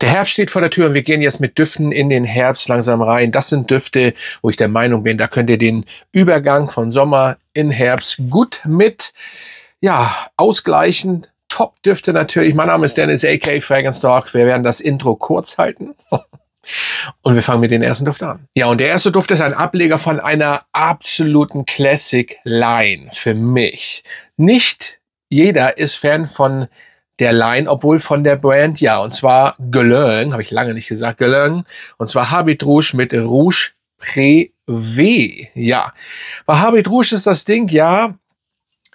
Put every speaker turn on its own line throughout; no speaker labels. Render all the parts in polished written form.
Der Herbst steht vor der Tür und wir gehen jetzt mit Düften in den Herbst langsam rein. Das sind Düfte, wo ich der Meinung bin, da könnt ihr den Übergang von Sommer in Herbst gut mit, ja, ausgleichen. Top-Düfte natürlich. Mein Name ist Dennis, aka Fragrance Talk. Wir werden das Intro kurz halten. Und wir fangen mit den ersten Duft an. Ja, und der erste Duft ist ein Ableger von einer absoluten Classic Line für mich. Nicht jeder ist Fan von der Line, obwohl von der Brand, ja, und zwar Guerlain, habe ich lange nicht gesagt, Guerlain, und zwar Habit Rouge mit Rouge Privé, ja. Bei Habit Rouge ist das Ding, ja,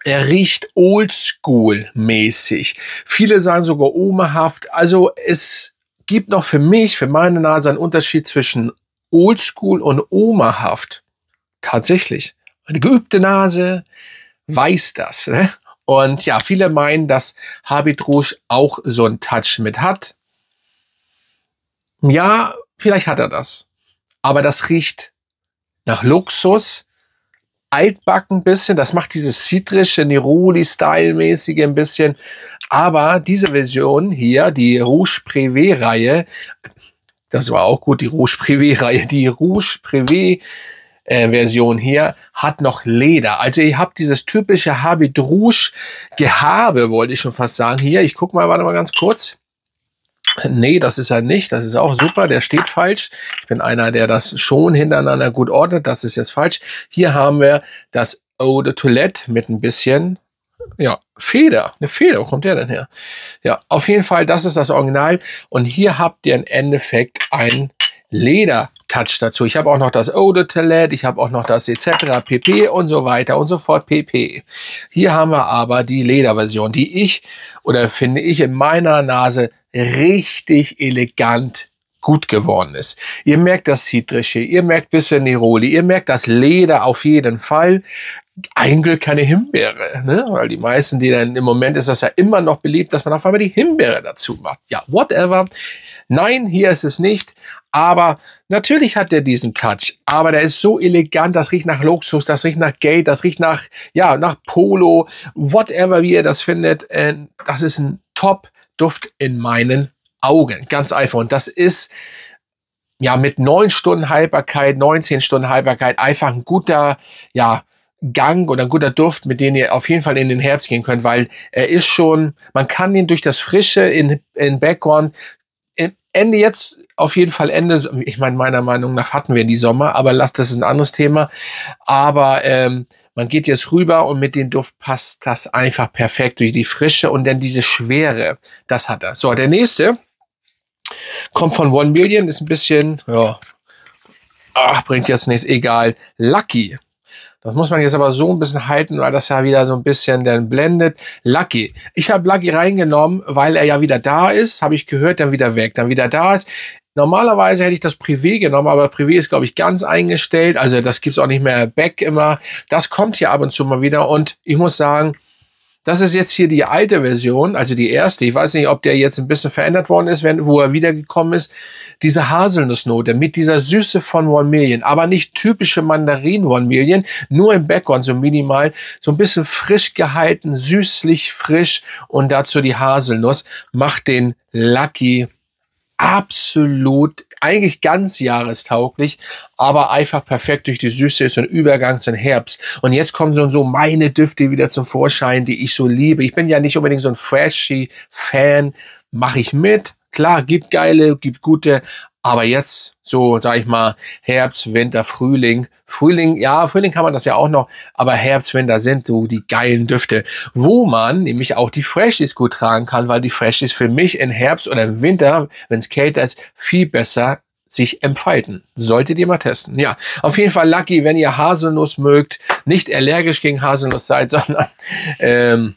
er riecht oldschool-mäßig. Viele sagen sogar omahaft, also es gibt noch für mich, für meine Nase, einen Unterschied zwischen oldschool und omahaft. Tatsächlich. Eine geübte Nase weiß das, ne? Und ja, viele meinen, dass Habit Rouge auch so einen Touch mit hat. Ja, vielleicht hat er das. Aber das riecht nach Luxus, altbacken ein bisschen. Das macht dieses zitrische, Neroli-Style-mäßige ein bisschen. Aber diese Version hier, die Rouge Privé-Reihe, das war auch gut, die Rouge Privé-Reihe, die Rouge Privé Version hier hat noch Leder. Also ihr habt dieses typische Habit Rouge Gehabe, wollte ich schon fast sagen. Hier, ich guck mal, warte mal ganz kurz. Nee, das ist er nicht. Das ist auch super. Der steht falsch. Ich bin einer, der das schon hintereinander gut ordnet. Das ist jetzt falsch. Hier haben wir das Eau de Toilette mit ein bisschen, ja, Feder. Eine Feder. Wo kommt der denn her? Ja, auf jeden Fall, das ist das Original. Und hier habt ihr im Endeffekt ein Leder-Touch dazu. Ich habe auch noch das Eau de Toilette, ich habe auch noch das etc. pp. Und so weiter und so fort pp. Hier haben wir aber die Lederversion, die ich, oder finde ich, in meiner Nase richtig elegant gut geworden ist. Ihr merkt das Zitrische, ihr merkt ein bisschen Neroli, ihr merkt das Leder auf jeden Fall. Ein Glück keine Himbeere, ne? Weil die meisten, die dann im Moment ist das ja immer noch beliebt, dass man auf einmal die Himbeere dazu macht. Ja, whatever. Nein, hier ist es nicht. Aber natürlich hat der diesen Touch. Aber der ist so elegant, das riecht nach Luxus, das riecht nach Geld, das riecht nach, ja, nach Polo, whatever, wie ihr das findet. Das ist ein Top-Duft in meinen Augen. Ganz einfach. Und das ist, ja, mit 9 Stunden Haltbarkeit, 19 Stunden Haltbarkeit einfach ein guter, ja, Gang oder ein guter Duft, mit dem ihr auf jeden Fall in den Herbst gehen könnt, weil er ist schon, man kann ihn durch das Frische in Background Ende jetzt auf jeden Fall Ende, ich meine, meiner Meinung nach hatten wir die Sommer, aber lasst, das ist ein anderes Thema. Aber man geht jetzt rüber und mit dem Duft passt das einfach perfekt durch die Frische und dann diese Schwere, das hat er. So, der nächste kommt von 1 Million, ist ein bisschen, ja, ach, bringt jetzt nichts, egal, Lucky. Das muss man jetzt aber so ein bisschen halten, weil das ja wieder so ein bisschen dann blendet. Lucky. Ich habe Lucky reingenommen, weil er ja wieder da ist. Habe ich gehört, dann wieder weg, dann wieder da ist. Normalerweise hätte ich das Privé genommen, aber Privé ist, glaube ich, ganz eingestellt. Also das gibt's auch nicht mehr back immer. Das kommt hier ab und zu mal wieder. Und ich muss sagen, das ist jetzt hier die alte Version, also die erste. Ich weiß nicht, ob der jetzt ein bisschen verändert worden ist, wo er wiedergekommen ist. Diese Haselnussnote mit dieser Süße von 1 Million, aber nicht typische Mandarin 1 Million, nur im Background so minimal, so ein bisschen frisch gehalten, süßlich frisch und dazu die Haselnuss macht den Lucky absolut, eigentlich ganz jahrestauglich, aber einfach perfekt durch die Süße, ist so ein Übergang zum Herbst. Und jetzt kommen so meine Düfte wieder zum Vorschein, die ich so liebe. Ich bin ja nicht unbedingt so ein freshy Fan, mache ich mit. Klar, gibt geile, gibt gute, aber jetzt so, sag ich mal, Herbst, Winter, Frühling. Frühling, ja, Frühling kann man das ja auch noch, aber Herbst, Winter sind so die geilen Düfte, wo man nämlich auch die Freshies gut tragen kann, weil die Freshies für mich im Herbst oder im Winter, wenn es kälter ist, viel besser sich entfalten. Solltet ihr mal testen. Ja, auf jeden Fall Lucky, wenn ihr Haselnuss mögt, nicht allergisch gegen Haselnuss seid, sondern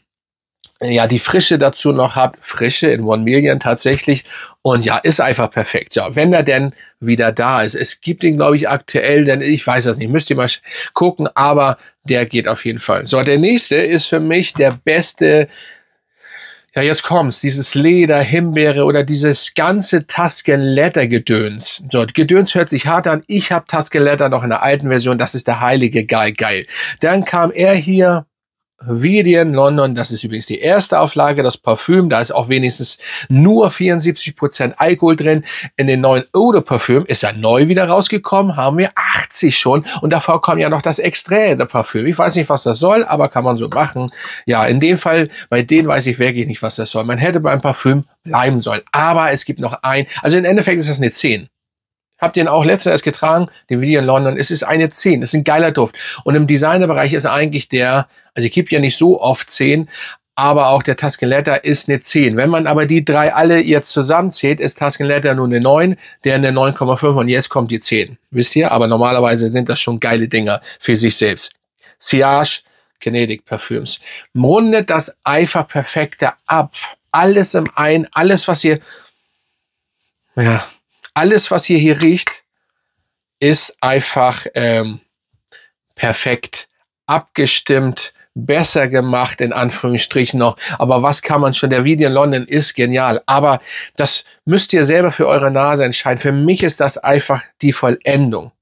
ja, die Frische dazu noch habt, Frische in 1 Million tatsächlich. Und ja, ist einfach perfekt. Ja, wenn er denn wieder da ist. Es gibt ihn, glaube ich, aktuell, denn ich weiß das nicht, müsst ihr mal gucken, aber der geht auf jeden Fall. So, der nächste ist für mich der beste, ja, jetzt kommt's, dieses Leder, Himbeere oder dieses ganze Tuscan Leather Gedöns. So, Gedöns hört sich hart an. Ich habe Tuscan Leather noch in der alten Version, das ist der heilige Geil. Dann kam er hier, Vivian London, das ist übrigens die erste Auflage, das Parfüm, da ist auch wenigstens nur 74% Alkohol drin. In den neuen Eau de Parfüm ist ja neu wieder rausgekommen, haben wir 80 schon und davor kommt ja noch das Extrait de Parfüm. Ich weiß nicht, was das soll, aber kann man so machen. Ja, in dem Fall, bei denen weiß ich wirklich nicht, was das soll. Man hätte beim Parfüm bleiben sollen, aber es gibt noch also im Endeffekt ist das eine 10. Habt ihr ihn auch letztens erst getragen, den Vivian London. Es ist eine 10. Es ist ein geiler Duft. Und im Designerbereich ist eigentlich also ich gebe ja nicht so oft 10, aber auch der Tuscan Leather ist eine 10. Wenn man aber die drei alle jetzt zusammenzählt, ist Tuscan Leather nur eine 9, der eine 9,5 und jetzt kommt die 10. Wisst ihr? Aber normalerweise sind das schon geile Dinger für sich selbst. Sillage, Kinetic Parfüms. Rundet das einfach perfekte ab. Alles im Einen, alles was ihr hier riecht, ist einfach perfekt abgestimmt, besser gemacht, in Anführungsstrichen noch. Aber was kann man schon? Der Vivian London ist genial. Aber das müsst ihr selber für eure Nase entscheiden. Für mich ist das einfach die Vollendung.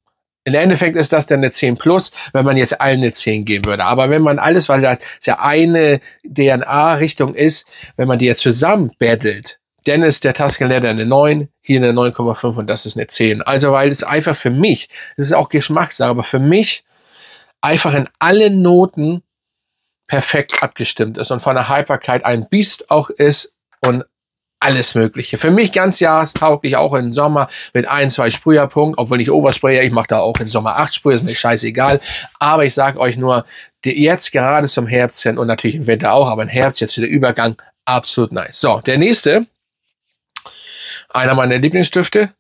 Im Endeffekt ist das dann eine 10 plus, wenn man jetzt allen eine 10 geben würde. Aber wenn man alles, weil es ja eine DNA-Richtung ist, wenn man die jetzt zusammen battelt, dann ist der Tuscan Leather eine 9, hier eine 9,5 und das ist eine 10. Also weil es einfach für mich, das ist auch Geschmackssache, aber für mich einfach in allen Noten perfekt abgestimmt ist und von der Haltbarkeit ein Biest auch ist und alles Mögliche. Für mich ganz jahrestauglich, auch im Sommer mit 1, 2 Sprüherpunkten, obwohl ich Oversprayer, ich mache da auch im Sommer 8 Sprüher, ist mir scheißegal. Aber ich sage euch nur, jetzt gerade zum Herbst hin und natürlich im Winter auch, aber im Herbst jetzt für den Übergang absolut nice. So, der nächste. Einer meiner Lieblingsdüfte.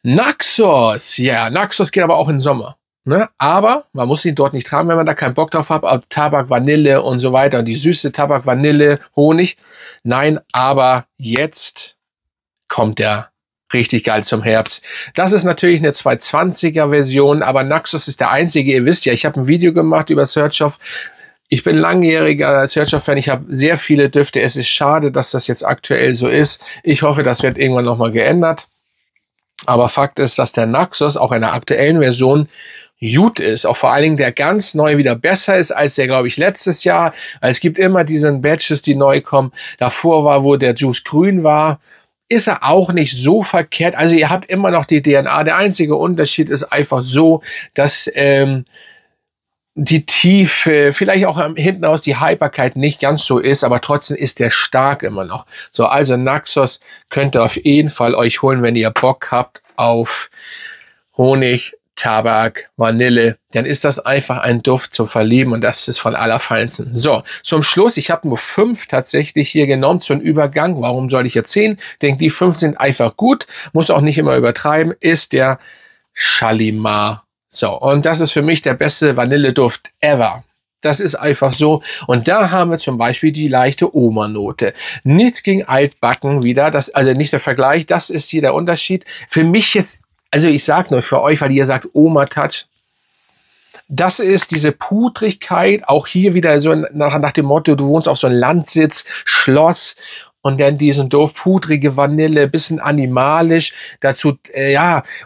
Naxos. Ja, Naxos geht aber auch im Sommer. Ne? Aber man muss ihn dort nicht tragen, wenn man da keinen Bock drauf hat. Tabak, Vanille und so weiter. Und die süße Tabak, Vanille, Honig. Nein, aber jetzt kommt der richtig geil zum Herbst. Das ist natürlich eine 220er Version, aber Naxos ist der einzige. Ihr wisst ja, ich habe ein Video gemacht über Search-Off. Ich bin langjähriger Search-Off-Fan. Ich habe sehr viele Düfte. Es ist schade, dass das jetzt aktuell so ist. Ich hoffe, das wird irgendwann nochmal geändert. Aber Fakt ist, dass der Naxos auch in der aktuellen Version gut ist. Auch vor allen Dingen der ganz neue wieder besser ist als der, glaube ich, letztes Jahr. Weil es gibt immer diesen Batches, die neu kommen. Davor war, wo der Juice grün war, ist er auch nicht so verkehrt. Also ihr habt immer noch die DNA. Der einzige Unterschied ist einfach so, dass die Tiefe, vielleicht auch hinten aus die Haltbarkeit nicht ganz so ist, aber trotzdem ist der stark immer noch. So, also Naxos könnt ihr auf jeden Fall euch holen, wenn ihr Bock habt auf Honig, Tabak, Vanille, dann ist das einfach ein Duft zum Verlieben und das ist von allerfeinsten. So, zum Schluss, ich habe nur 5 tatsächlich hier genommen zum Übergang. Warum soll ich jetzt 10? Denke, die 5 sind einfach gut, muss auch nicht immer übertreiben, ist der Shalimar. So, und das ist für mich der beste Vanilleduft ever. Das ist einfach so. Und da haben wir zum Beispiel die leichte Oma-Note. Nichts gegen Altbacken wieder. Also nicht der Vergleich. Das ist hier der Unterschied. Für mich jetzt, also ich sag nur für euch, weil ihr sagt Oma-Touch. Das ist diese Pudrigkeit. Auch hier wieder so nach dem Motto, du wohnst auf so einem Landsitz, Schloss. Und dann diesen Duft, pudrige Vanille, bisschen animalisch, dazu,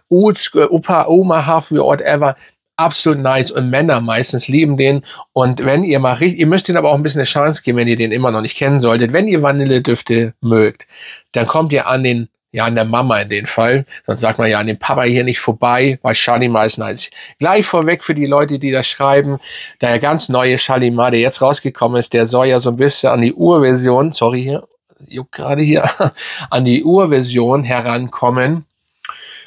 Oldschool, Opa, Oma-haft, whatever, absolut nice. Und Männer meistens lieben den. Und wenn ihr mal ihr müsst den aber auch ein bisschen eine Chance geben, wenn ihr den immer noch nicht kennen solltet. Wenn ihr Vanilledüfte mögt, dann kommt ihr an der Mama in dem Fall. Sonst sagt man ja an den Papa hier nicht vorbei, weil Shalimar ist nice. Gleich vorweg für die Leute, die das schreiben, der ganz neue Shalimar, der jetzt rausgekommen ist, der soll ja so ein bisschen an die Urversion, sorry hier, gerade hier, an die Urversion herankommen.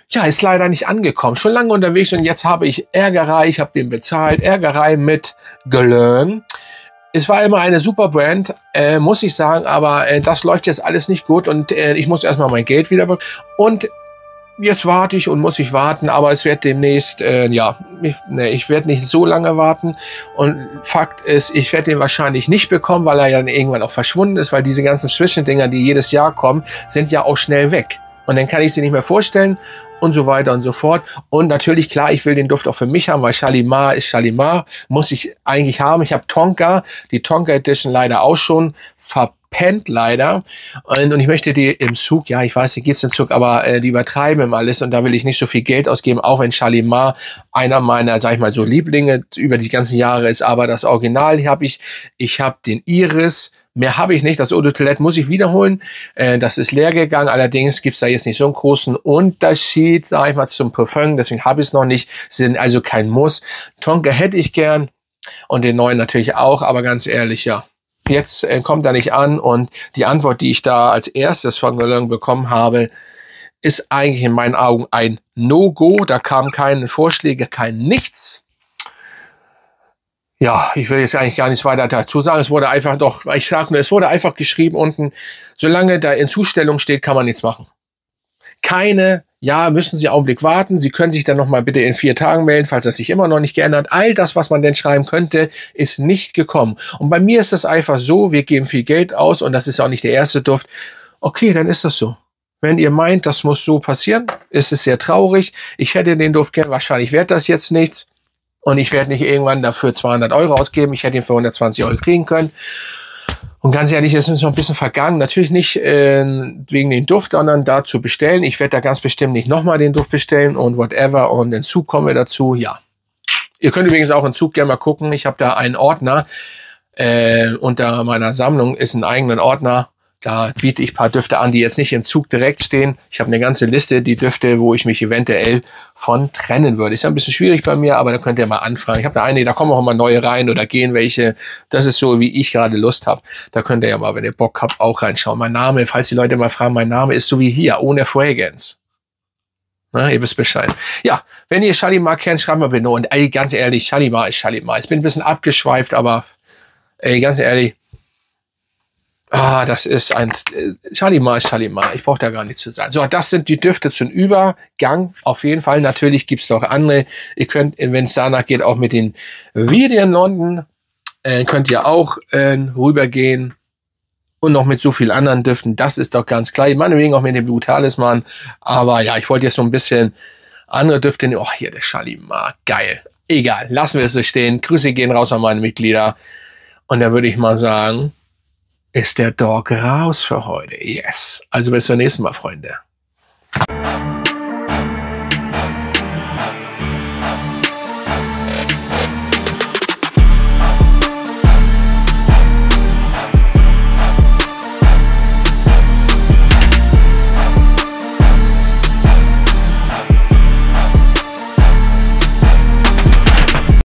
Ja, ist leider nicht angekommen. Schon lange unterwegs und jetzt habe ich Ärgerei. Ich habe den bezahlt. Ärgerei mit Guerlain. Es war immer eine super Brand, muss ich sagen, aber das läuft jetzt alles nicht gut und ich muss erstmal mein Geld wieder bekommen. Und jetzt warte ich und muss ich warten, aber es wird demnächst, ich werde nicht so lange warten. Und Fakt ist, ich werde den wahrscheinlich nicht bekommen, weil er ja dann irgendwann auch verschwunden ist, weil diese ganzen Zwischendinger, die jedes Jahr kommen, sind ja auch schnell weg. Und dann kann ich sie nicht mehr vorstellen und so weiter und so fort. Und natürlich, klar, ich will den Duft auch für mich haben, weil Shalimar ist Shalimar, muss ich eigentlich haben. Ich habe Tonka, die Tonka Edition leider auch schon verpennt leider. Und ich möchte die im Zug, ja, ich weiß, hier gibt's den Zug, aber die übertreiben im alles und da will ich nicht so viel Geld ausgeben, auch wenn Shalimar einer meiner, sag ich mal, so Lieblinge über die ganzen Jahre ist. Aber das Original habe ich. Ich habe den Iris. Mehr habe ich nicht. Das Eau de Toilette muss ich wiederholen. Das ist leer gegangen. Allerdings gibt's da jetzt nicht so einen großen Unterschied, sag ich mal, zum Parfum. Deswegen habe ich es noch nicht. Sind also kein Muss. Tonka hätte ich gern. Und den neuen natürlich auch. Aber ganz ehrlich, ja. Jetzt kommt er nicht an. Und die Antwort, die ich da als erstes von Guerlain bekommen habe, ist eigentlich in meinen Augen ein No-Go. Da kamen keine Vorschläge, kein Nichts. Ja, ich will jetzt eigentlich gar nichts weiter dazu sagen. Es wurde einfach es wurde einfach geschrieben unten, solange da in Zustellung steht, kann man nichts machen. Müssen Sie einen Augenblick warten. Sie können sich dann nochmal bitte in 4 Tagen melden, falls das sich immer noch nicht geändert. All das, was man denn schreiben könnte, ist nicht gekommen. Und bei mir ist das einfach so, wir geben viel Geld aus und das ist auch nicht der erste Duft. Okay, dann ist das so. Wenn ihr meint, das muss so passieren, ist es sehr traurig. Ich hätte den Duft gern, wahrscheinlich wird das jetzt nichts. Und ich werde nicht irgendwann dafür 200 € ausgeben. Ich hätte ihn für 120 € kriegen können. Und ganz ehrlich, es ist noch ein bisschen vergangen. Natürlich nicht wegen den Duft, sondern da zu bestellen. Ich werde da ganz bestimmt nicht nochmal den Duft bestellen und whatever. Und in Zug kommen wir dazu, ja. Ihr könnt übrigens auch in Zug gerne mal gucken. Ich habe da einen Ordner. Unter meiner Sammlung ist ein eigener Ordner. Da biete ich ein paar Düfte an, die jetzt nicht im Zug direkt stehen. Ich habe eine ganze Liste, die Düfte, wo ich mich eventuell von trennen würde. Ist ja ein bisschen schwierig bei mir, aber da könnt ihr mal anfragen. Ich habe da einige, da kommen auch immer neue rein oder gehen welche. Das ist so, wie ich gerade Lust habe. Da könnt ihr ja mal, wenn ihr Bock habt, auch reinschauen. Mein Name, falls die Leute mal fragen, mein Name ist so wie hier, ohne Fragrance. Na, ihr wisst Bescheid. Ja, wenn ihr Shalimar kennt, schreibt mal bitte. Und ey, ganz ehrlich, Shalimar ist Shalimar. Ich bin ein bisschen abgeschweift, aber ey, ganz ehrlich, das ist Shalimar ist Shalimar. Ich brauche da gar nichts zu sagen. So, das sind die Düfte zum Übergang. Auf jeden Fall. Natürlich gibt's noch andere. Ihr könnt, wenn es danach geht, auch mit den Vivian London, könnt ihr auch rübergehen. Und noch mit so vielen anderen Düften. Das ist doch ganz klar. Meinetwegen auch mit dem Blue Talisman. Aber ja, ich wollte jetzt so ein bisschen andere Düfte nehmen. Oh, hier der Shalimar. Geil. Egal. Lassen wir es so stehen. Grüße gehen raus an meine Mitglieder. Und dann würde ich mal sagen, ist der Dog raus für heute. Yes. Also bis zum nächsten Mal, Freunde.